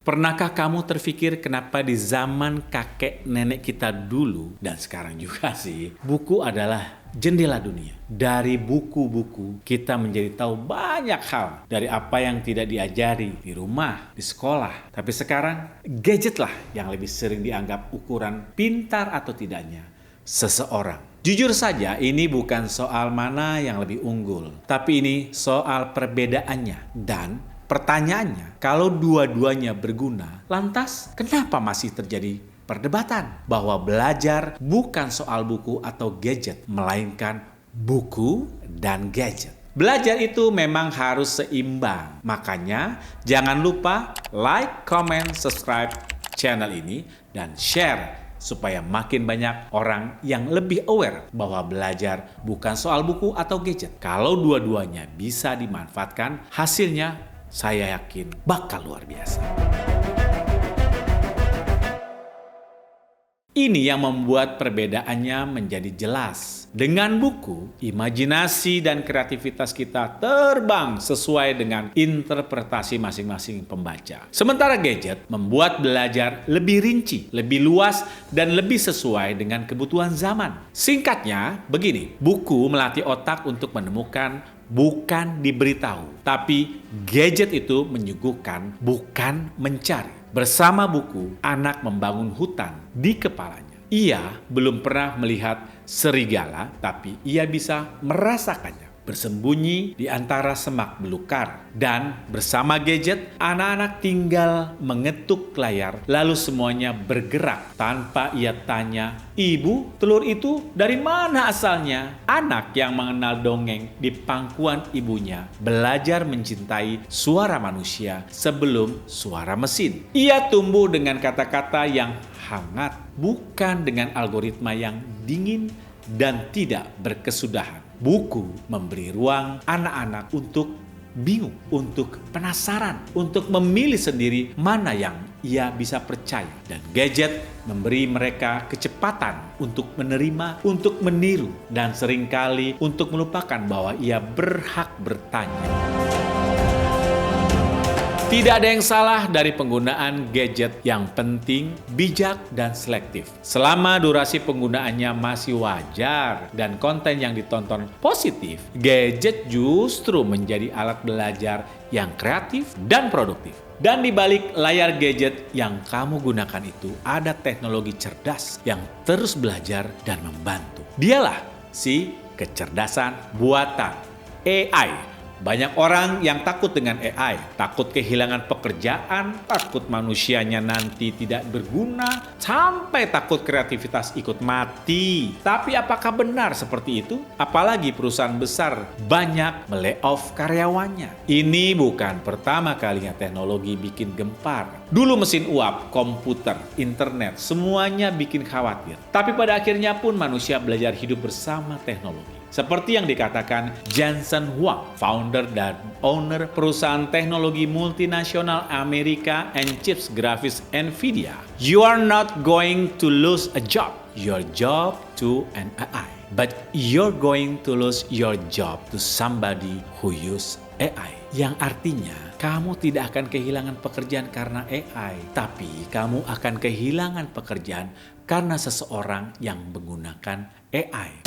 Pernahkah kamu terfikir kenapa di zaman kakek nenek kita dulu dan sekarang juga sih, buku adalah jendela dunia. Dari buku-buku kita menjadi tahu banyak hal dari apa yang tidak diajari di rumah, di sekolah. Tapi sekarang gadget lah yang lebih sering dianggap ukuran pintar atau tidaknya seseorang. Jujur saja ini bukan soal mana yang lebih unggul, tapi ini soal perbedaannya. Dan pertanyaannya, kalau dua-duanya berguna, lantas kenapa masih terjadi perdebatan bahwa belajar bukan soal buku atau gadget, melainkan buku dan gadget? Belajar itu memang harus seimbang. Makanya jangan lupa like, comment, subscribe channel ini dan share supaya makin banyak orang yang lebih aware bahwa belajar bukan soal buku atau gadget. Kalau dua-duanya bisa dimanfaatkan, hasilnya saya yakin bakal luar biasa. Ini yang membuat perbedaannya menjadi jelas. Dengan buku, imajinasi dan kreativitas kita terbang sesuai dengan interpretasi masing-masing pembaca. Sementara gadget membuat belajar lebih rinci, lebih luas, dan lebih sesuai dengan kebutuhan zaman. Singkatnya, begini, buku melatih otak untuk menemukan, bukan diberitahu. Tapi gadget itu menyuguhkan, bukan mencari. Bersama buku, anak membangun hutan di kepalanya. Ia belum pernah melihat serigala, tapi ia bisa merasakannya. Bersembunyi di antara semak belukar. Dan bersama gadget, anak-anak tinggal mengetuk layar, lalu semuanya bergerak tanpa ia tanya, "Ibu, telur itu dari mana asalnya?" Anak yang mengenal dongeng di pangkuan ibunya belajar mencintai suara manusia sebelum suara mesin. Ia tumbuh dengan kata-kata yang hangat, bukan dengan algoritma yang dingin dan tidak berkesudahan. Buku memberi ruang anak-anak untuk bingung, untuk penasaran, untuk memilih sendiri mana yang ia bisa percaya. Dan gadget memberi mereka kecepatan untuk menerima, untuk meniru, dan seringkali untuk melupakan bahwa ia berhak bertanya. Tidak ada yang salah dari penggunaan gadget, yang penting bijak dan selektif. Selama durasi penggunaannya masih wajar dan konten yang ditonton positif, gadget justru menjadi alat belajar yang kreatif dan produktif. Dan di balik layar gadget yang kamu gunakan itu ada teknologi cerdas yang terus belajar dan membantu. Dialah si kecerdasan buatan, AI. Banyak orang yang takut dengan AI, takut kehilangan pekerjaan, takut manusianya nanti tidak berguna, sampai takut kreativitas ikut mati. Tapi apakah benar seperti itu? Apalagi perusahaan besar banyak melayoff karyawannya. Ini bukan pertama kalinya teknologi bikin gempar. Dulu mesin uap, komputer, internet, semuanya bikin khawatir. Tapi pada akhirnya pun manusia belajar hidup bersama teknologi. Seperti yang dikatakan Jensen Huang, founder dan owner perusahaan teknologi multinasional Amerika and chips grafis Nvidia. You are not going to lose a job, your job to an AI. But you're going to lose your job to somebody who use AI. Yang artinya, kamu tidak akan kehilangan pekerjaan karena AI, tapi kamu akan kehilangan pekerjaan karena seseorang yang menggunakan AI.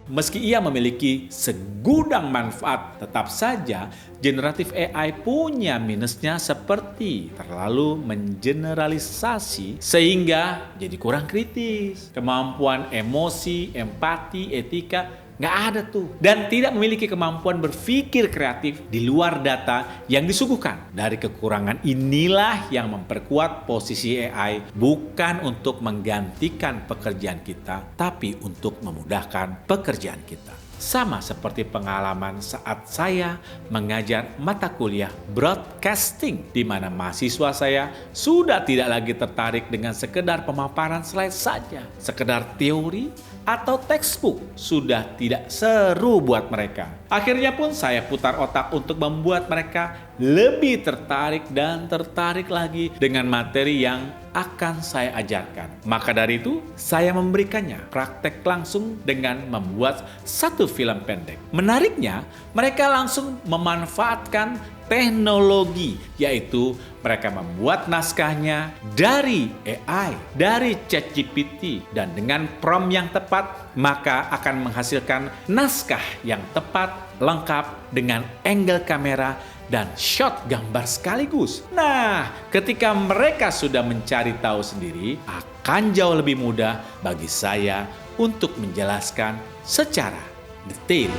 Meski ia memiliki segudang manfaat, tetap saja generatif AI punya minusnya seperti terlalu mengeneralisasi sehingga jadi kurang kritis. Kemampuan emosi, empati, etika nggak ada tuh. Dan tidak memiliki kemampuan berpikir kreatif di luar data yang disuguhkan. Dari kekurangan inilah yang memperkuat posisi AI bukan untuk menggantikan pekerjaan kita, tapi untuk memudahkan pekerjaan kita. Sama seperti pengalaman saat saya mengajar mata kuliah broadcasting, di mana mahasiswa saya sudah tidak lagi tertarik dengan sekedar pemaparan slide saja, sekedar teori atau textbook sudah tidak seru buat mereka. Akhirnya pun saya putar otak untuk membuat mereka lebih tertarik dan tertarik lagi dengan materi yang akan saya ajarkan. Maka dari itu, saya memberikannya praktek langsung dengan membuat satu film pendek. Menariknya, mereka langsung memanfaatkan teknologi, yaitu mereka membuat naskahnya dari AI, dari ChatGPT, dan dengan prompt yang tepat, maka akan menghasilkan naskah yang tepat, lengkap dengan angle kamera dan shot gambar sekaligus. Nah, ketika mereka sudah mencari tahu sendiri, akan jauh lebih mudah bagi saya untuk menjelaskan secara detail.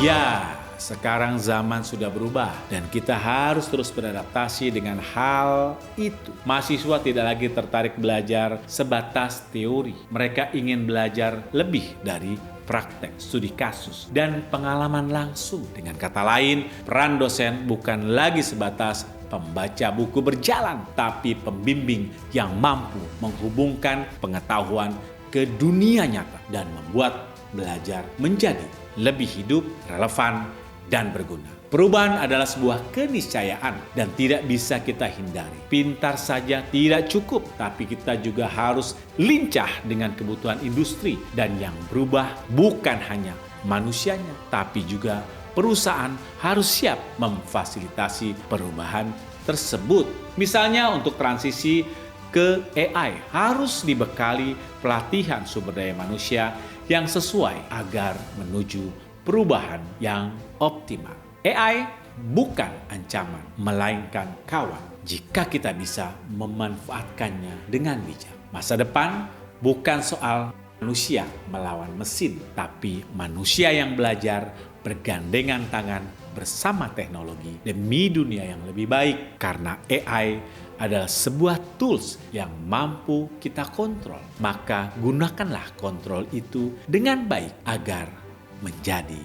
Ya, sekarang zaman sudah berubah dan kita harus terus beradaptasi dengan hal itu. Mahasiswa tidak lagi tertarik belajar sebatas teori. Mereka ingin belajar lebih dari praktek, studi kasus, dan pengalaman langsung. Dengan kata lain, peran dosen bukan lagi sebatas pembaca buku berjalan, tapi pembimbing yang mampu menghubungkan pengetahuan ke dunia nyata dan membuat belajar menjadi lebih hidup, relevan, dan berguna. Perubahan adalah sebuah keniscayaan dan tidak bisa kita hindari. Pintar saja tidak cukup, tapi kita juga harus lincah dengan kebutuhan industri. Dan yang berubah bukan hanya manusianya, tapi juga perusahaan harus siap memfasilitasi perubahan tersebut. Misalnya untuk transisi ke AI harus dibekali pelatihan sumber daya manusia yang sesuai agar menuju perubahan yang optimal. AI bukan ancaman, melainkan kawan jika kita bisa memanfaatkannya dengan bijak. Masa depan bukan soal manusia melawan mesin, tapi manusia yang belajar bergandengan tangan bersama teknologi demi dunia yang lebih baik. Karena AI adalah sebuah tools yang mampu kita kontrol, maka gunakanlah kontrol itu dengan baik agar menjadi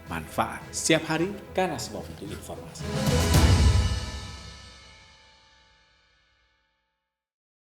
manfaat setiap hari karena semua butuh informasi.